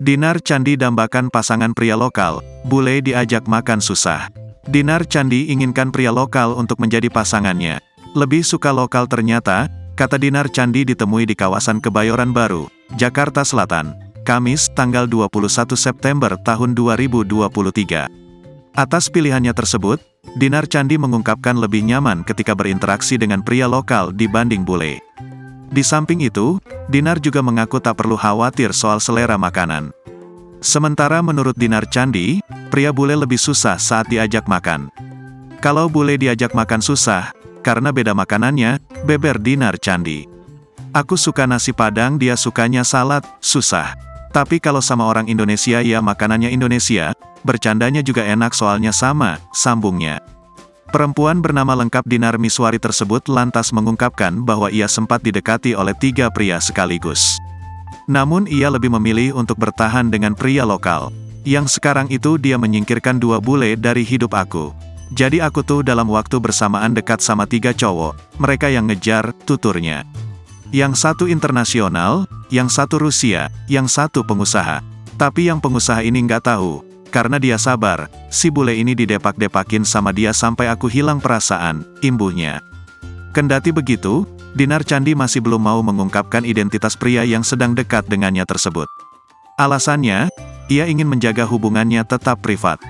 Dinar Candi dambakan pasangan pria lokal, bule diajak makan susah. Dinar Candi inginkan pria lokal untuk menjadi pasangannya. Lebih suka lokal ternyata, kata Dinar Candi ditemui di kawasan Kebayoran Baru, Jakarta Selatan, Kamis, tanggal 21 September tahun 2023. Atas pilihannya tersebut, Dinar Candi mengungkapkan lebih nyaman ketika berinteraksi dengan pria lokal dibanding bule. Di samping itu, Dinar juga mengaku tak perlu khawatir soal selera makanan. Sementara menurut Dinar Candi, pria bule lebih susah saat diajak makan. Kalau bule diajak makan susah, karena beda makanannya, beber Dinar Candi. Aku suka nasi padang, dia sukanya salad, susah. Tapi kalau sama orang Indonesia ya makanannya Indonesia, bercandanya juga enak soalnya sama, sambungnya. Perempuan bernama lengkap Dinar Miswari tersebut lantas mengungkapkan bahwa ia sempat didekati oleh 3 pria sekaligus. Namun ia lebih memilih untuk bertahan dengan pria lokal. Yang sekarang itu dia menyingkirkan 2 bule dari hidup aku. Jadi aku tuh dalam waktu bersamaan dekat sama 3 cowok, mereka yang ngejar, tuturnya. Yang satu internasional, yang satu Rusia, yang satu pengusaha. Tapi yang pengusaha ini nggak tahu. Karena dia sabar, si bule ini didepak-depakin sama dia sampai aku hilang perasaan, imbuhnya. Kendati begitu, Dinar Candi masih belum mau mengungkapkan identitas pria yang sedang dekat dengannya tersebut. Alasannya, ia ingin menjaga hubungannya tetap privat.